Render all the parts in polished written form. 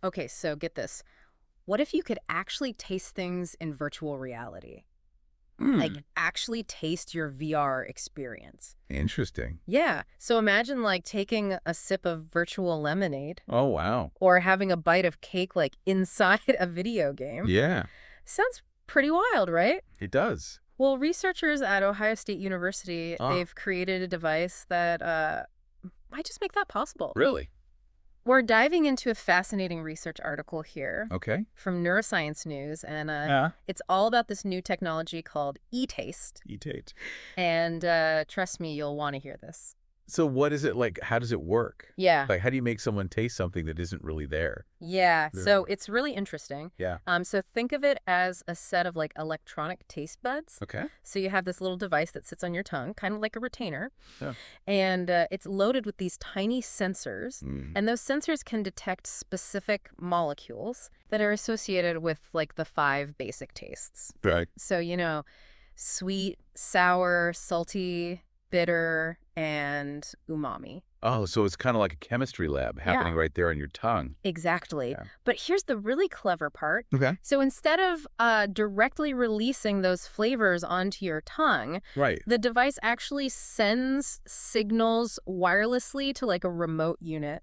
Okay, so get this. What if you could actually taste things in virtual reality? Hmm. Like, actually taste your VR experience. Interesting. Yeah, so imagine, like, taking a sip of virtual lemonade Oh, wow. or having a bite of cake, like, inside a video game. Yeah, Sounds pretty wild, right? it does. Well, researchers at Ohio State University, Oh, they've created a device that might just make that possible. really? We're diving into a fascinating research article here Okay. from Neuroscience News, and Yeah. it's all about this new technology called e-taste. Eat. And trust me, you'll want to hear this. So what is it like? How does it work? Yeah. Like, how do you make someone taste something that isn't really there? Yeah, Yeah. so it's really interesting. Yeah. So think of it as a set of like electronic taste buds. Okay. So you have this little device that sits on your tongue, kind of like a retainer, Yeah. and it's loaded with these tiny sensors, Mm. and those sensors can detect specific molecules that are associated with like the 5 basic tastes. Right. So, sweet, sour, salty, bitter, and umami. Oh, so it's kind of like a chemistry lab happening Yeah. right there on your tongue. Exactly. Yeah. But here's the really clever part. Okay. So instead of directly releasing those flavors onto your tongue, Right. the device actually sends signals wirelessly to like a remote unit.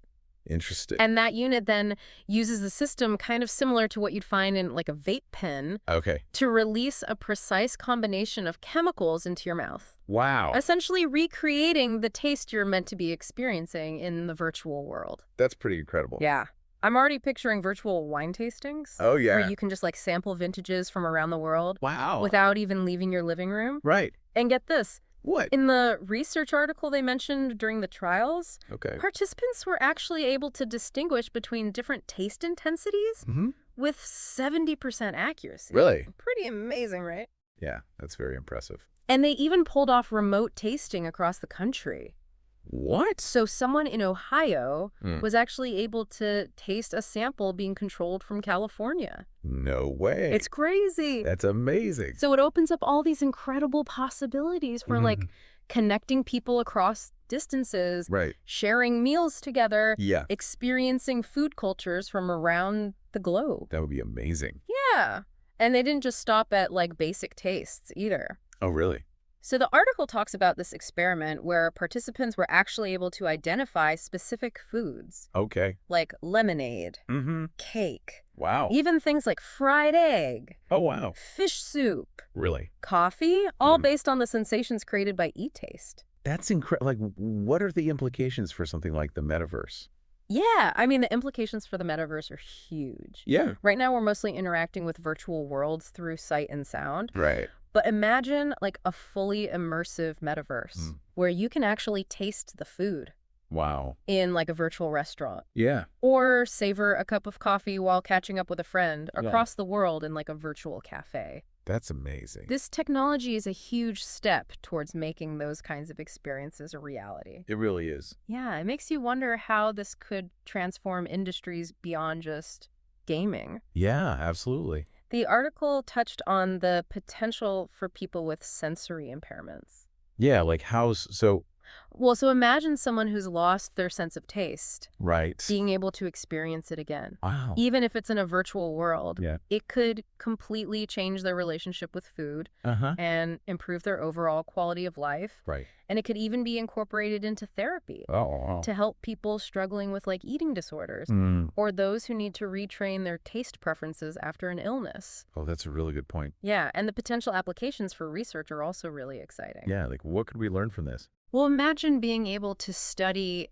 Interesting. And that unit then uses the system kind of similar to what you'd find in like a vape pen Okay. to release a precise combination of chemicals into your mouth, Wow. essentially recreating the taste you're meant to be experiencing in the virtual world. That's pretty incredible. Yeah. I'm already picturing virtual wine tastings. Oh, yeah. Where you can just like sample vintages from around the world Wow. without even leaving your living room. Right. And get this, What? in the research article they mentioned during the trials, Okay. participants were actually able to distinguish between different taste intensities Mm-hmm. with 70% accuracy. Really? Pretty amazing, right? Yeah, that's very impressive. And they even pulled off remote tasting across the country. What? So someone in Ohio Mm. was actually able to taste a sample being controlled from California. No way. It's crazy. That's amazing. So it opens up all these incredible possibilities for like connecting people across distances, Right. sharing meals together, Yeah, experiencing food cultures from around the globe. that would be amazing. Yeah. And they didn't just stop at like basic tastes either. Oh, really? So the article talks about this experiment where participants were actually able to identify specific foods Okay. like lemonade, Mm-hmm. cake, Wow. even things like fried egg, Oh, wow. fish soup, Really? coffee, all Mm. based on the sensations created by e-taste. That's incredible. Like, what are the implications for something like the metaverse? Yeah, I mean, the implications for the metaverse are huge. Yeah. Right now, we're mostly interacting with virtual worlds through sight and sound. Right. But imagine like a fully immersive metaverse Mm. where you can actually taste the food Wow. in like a virtual restaurant Yeah. or savor a cup of coffee while catching up with a friend Yeah. across the world in like a virtual cafe. That's amazing. This technology is a huge step towards making those kinds of experiences a reality. It really is. Yeah, it makes you wonder how this could transform industries beyond just gaming. Yeah, absolutely. The article touched on the potential for people with sensory impairments. Yeah, like so Well, so imagine someone who's lost their sense of taste, right. being able to experience it again. Wow. Even if it's in a virtual world, Yeah. it could completely change their relationship with food Uh-huh. and improve their overall quality of life. Right. And it could even be incorporated into therapy Oh. to help people struggling with like eating disorders Mm. or those who need to retrain their taste preferences after an illness. Oh, that's a really good point. Yeah, and the potential applications for research are also really exciting. Yeah, like what could we learn from this? Well, imagine being able to study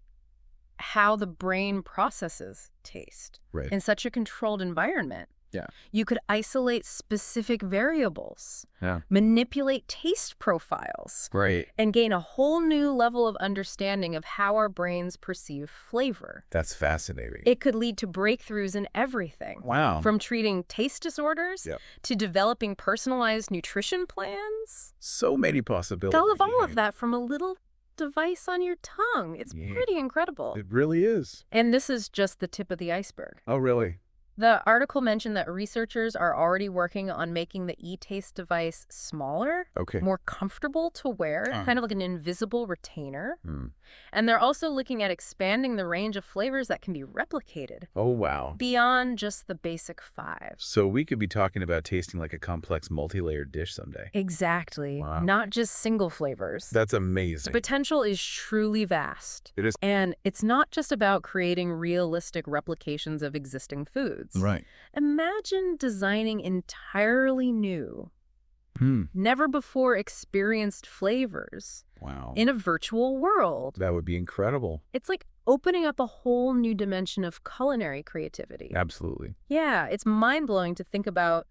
how the brain processes taste Right. in such a controlled environment. Yeah. You could isolate specific variables, Yeah. manipulate taste profiles, Right. and gain a whole new level of understanding of how our brains perceive flavor. That's fascinating. It could lead to breakthroughs in everything, Wow. from treating taste disorders Yep. to developing personalized nutrition plans. So many possibilities. All of all of that from a little device on your tongue. It's Yeah. pretty incredible. It really is. And this is just the tip of the iceberg. Oh, really? The article mentioned that researchers are already working on making the e-taste device smaller, Okay. more comfortable to wear, Uh. kind of like an invisible retainer. Hmm. And they're also looking at expanding the range of flavors that can be replicated Oh, wow. beyond just the basic 5. So we could be talking about tasting like a complex multi-layered dish someday. Exactly. Wow. Not just single flavors. That's The amazing. potential is truly vast. It is. And it's not just about creating realistic replications of existing foods. Right. Imagine designing entirely new, Hmm. never before experienced flavors Wow. in a virtual world. That would be incredible. It's like opening up a whole new dimension of culinary creativity. Absolutely. Yeah, it's mind-blowing to think about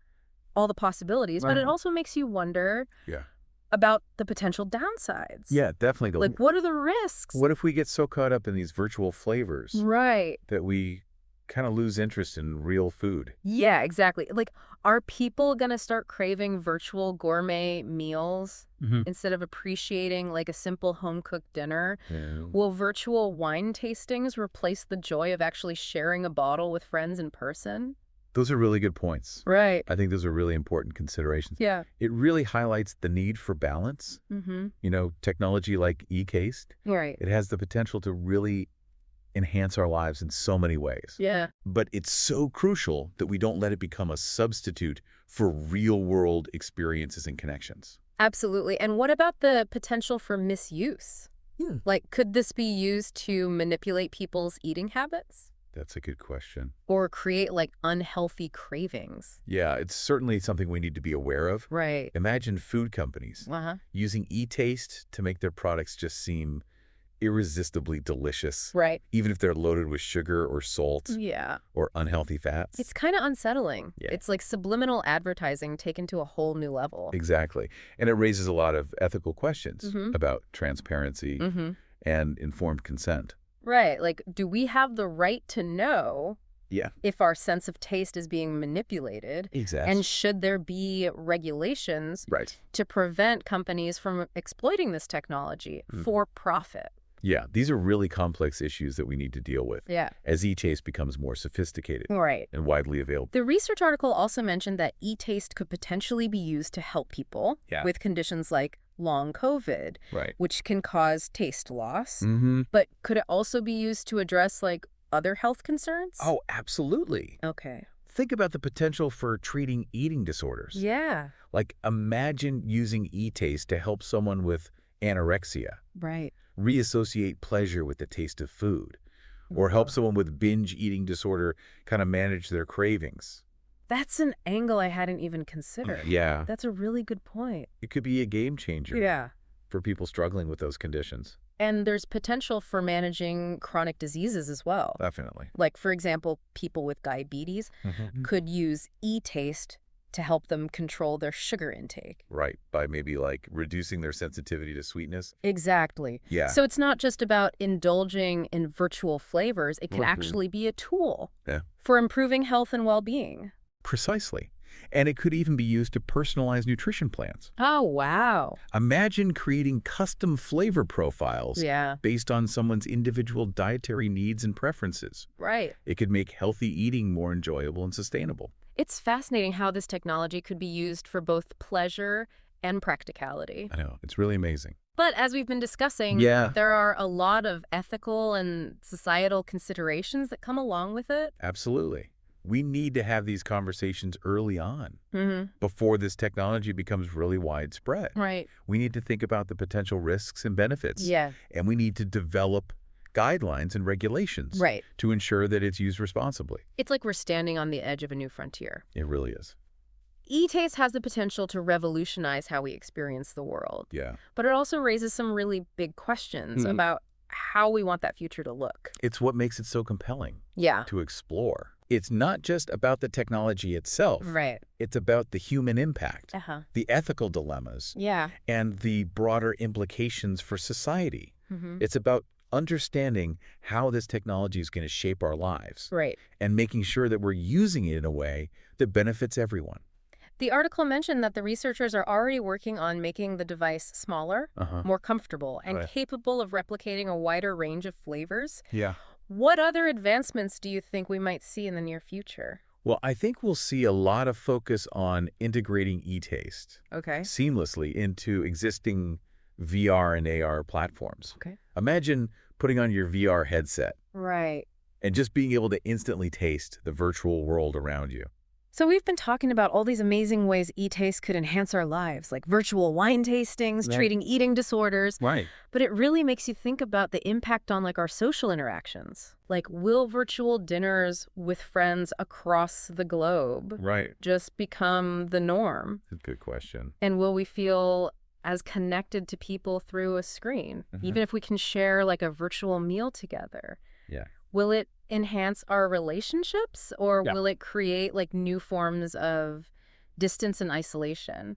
all the possibilities, but it Uh-huh. also makes you wonder Yeah. about the potential downsides. Yeah, definitely. Like, what are the risks? What if we get so caught up in these virtual flavors Right. that we kind of lose interest in real food? Yeah, exactly. Like, are people going to start craving virtual gourmet meals instead of appreciating like a simple home-cooked dinner? Yeah. Will virtual wine tastings replace the joy of actually sharing a bottle with friends in person? Those are really good points. Right. I think those are really important considerations. Yeah. It really highlights the need for balance. Mm-hmm. Technology like e-taste, Right. it has the potential to really enhance our lives in so many ways. Yeah. But it's so crucial that we don't let it become a substitute for real-world experiences and connections. Absolutely. And what about the potential for misuse? Like, could this be used to manipulate people's eating habits? That's a good question. Or create, like, unhealthy cravings? Yeah, it's certainly something we need to be aware of. Right. Imagine food companies Uh-huh. using e-taste to make their products just seem irresistibly delicious, Right. even if they're loaded with sugar or salt Yeah. or unhealthy fats. It's kind of unsettling. Yeah. It's like subliminal advertising taken to a whole new level. Exactly. And it raises a lot of ethical questions Mhm. about transparency Mm-hmm. and informed consent. Right. Like, do we have the right to know Yeah. if our sense of taste is being manipulated? Exactly. And should there be regulations Right. to prevent companies from exploiting this technology for profit? Yeah, these are really complex issues that we need to deal with Yeah. as e-taste becomes more sophisticated Right. and widely available. The research article also mentioned that e-taste could potentially be used to help people Yeah. with conditions like long COVID, Right. which can cause taste loss. Mm-hmm. But could it also be used to address like other health concerns? Oh, absolutely. Okay. Think about the potential for treating eating disorders. Yeah. Like, imagine using e-taste to help someone with anorexia Right. reassociate pleasure with the taste of food, or help someone with binge eating disorder kind of manage their cravings. That's an angle I hadn't even considered. Yeah. That's a really good point. It could be a game changer Yeah. for people struggling with those conditions. And there's potential for managing chronic diseases as well. Definitely. Like, for example, people with diabetes could use e-taste to help them control their sugar intake. Right. By maybe like reducing their sensitivity to sweetness. Exactly. Yeah. So it's not just about indulging in virtual flavors. It can Mhm. actually be a tool Yeah. for improving health and well-being. Precisely. And it could even be used to personalize nutrition plans. Oh, wow. Imagine creating custom flavor profiles Yeah, based on someone's individual dietary needs and preferences. right. It could make healthy eating more enjoyable and sustainable. It's fascinating how this technology could be used for both pleasure and practicality. I know. It's really amazing. But as we've been discussing, Yeah. there are a lot of ethical and societal considerations that come along with it. Absolutely. We need to have these conversations early on Mm-hmm. before this technology becomes really widespread. Right. We need to think about the potential risks and benefits. Yeah. And we need to develop guidelines and regulations Right. to ensure that it's used responsibly. It's like we're standing on the edge of a new frontier. It really is. E-taste has the potential to revolutionize how we experience the world, Yeah. but it also raises some really big questions Mhm. about how we want that future to look. It's what makes it so compelling Yeah. to explore. It's not just about the technology itself. Right. It's about the human impact, Uh-huh. the ethical dilemmas, Yeah. and the broader implications for society. Mm-hmm. It's about understanding how this technology is going to shape our lives Right. and making sure that we're using it in a way that benefits everyone. The article mentioned that the researchers are already working on making the device smaller, Uh-huh. more comfortable, and Right. capable of replicating a wider range of flavors. Yeah. What other advancements do you think we might see in the near future? Well, I think we'll see a lot of focus on integrating e-taste Okay. seamlessly into existing VR and AR platforms. Okay. Imagine putting on your VR headset Right. and just being able to instantly taste the virtual world around you. So we've been talking about all these amazing ways e-taste could enhance our lives, like virtual wine tastings, That- treating eating disorders. Right. But it really makes you think about the impact on like our social interactions. Like, will virtual dinners with friends across the globe Right. just become the norm? That's a good question. And will we feel as connected to people through a screen, even if we can share like a virtual meal together? Yeah. Will it enhance our relationships, or Yeah. will it create like new forms of distance and isolation?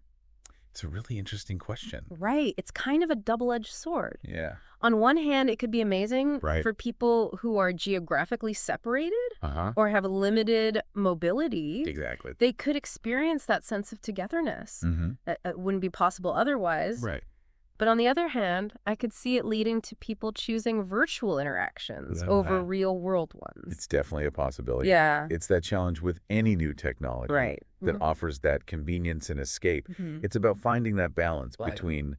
It's a really interesting question. Right. It's kind of a double-edged sword. Yeah. On one hand, it could be amazing Right. for people who are geographically separated Uh-huh. or have limited mobility. Exactly. They could experience that sense of togetherness. Mm-hmm. It wouldn't be possible otherwise. Right. But on the other hand, I could see it leading to people choosing virtual interactions over real-world ones. It's definitely a possibility. Yeah. It's that challenge with any new technology Right. that offers that convenience and escape. Mhm. It's about finding that balance Right. between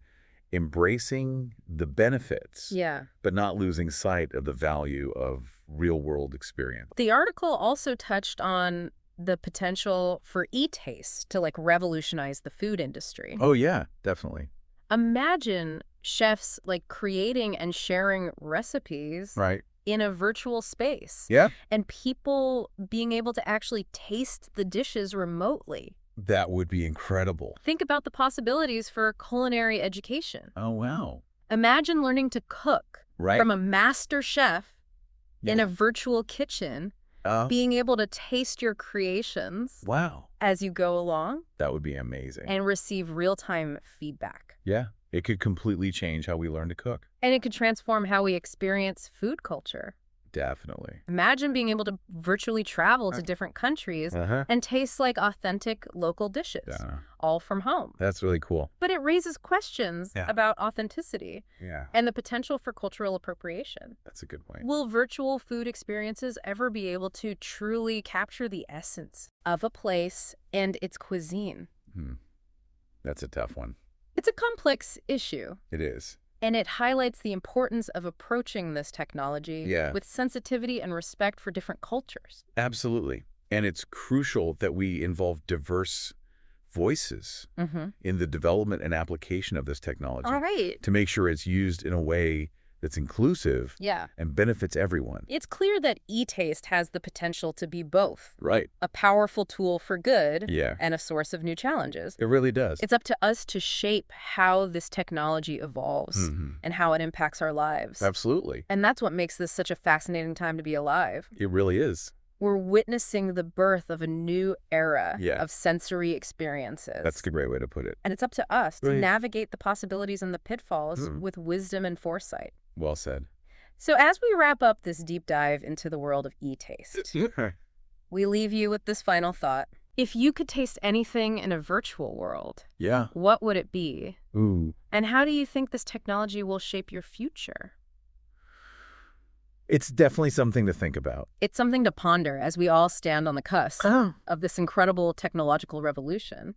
embracing the benefits, Yeah. but not losing sight of the value of real-world experience. The article also touched on the potential for e-taste to like revolutionize the food industry. Oh, yeah, definitely. Imagine chefs like creating and sharing recipes Right. in a virtual space, Yeah. and people being able to actually taste the dishes remotely. That would be incredible. Think about the possibilities for culinary education. Oh, wow. Imagine learning to cook Right. from a master chef in Yeah. a virtual kitchen, Oh, being able to taste your creations wow. as you go along That would be amazing. and receive real-time feedback. Yeah. It could completely change how we learn to cook. And it could transform how we experience food culture. Definitely. Imagine being able to virtually travel to different countries Uh-huh. and taste like authentic local dishes, Yeah. all from home. That's really cool. But it raises questions Yeah. about authenticity Yeah. and the potential for cultural appropriation. That's a good point. Will virtual food experiences ever be able to truly capture the essence of a place and its cuisine? That's a tough one. It's a complex issue, It is. and it highlights the importance of approaching this technology Yeah. with sensitivity and respect for different cultures. Absolutely. And it's crucial that we involve diverse voices in the development and application of this technology All right. to make sure it's used in a way that's inclusive Yeah. and benefits everyone. It's clear that e-taste has the potential to be both Right. a powerful tool for good Yeah. and a source of new challenges. It really does. It's up to us to shape how this technology evolves and how it impacts our lives. Absolutely. And that's what makes this such a fascinating time to be alive. It really is. We're witnessing the birth of a new era Yeah. of sensory experiences. That's a great way to put it. And it's up to us to Right. navigate the possibilities and the pitfalls with wisdom and foresight. Well said. So as we wrap up this deep dive into the world of e-taste, we leave you with this final thought. If you could taste anything in a virtual world, Yeah. what would it be? Ooh. And how do you think this technology will shape your future? It's definitely something to think about. It's something to ponder as we all stand on the cusp of this incredible technological revolution.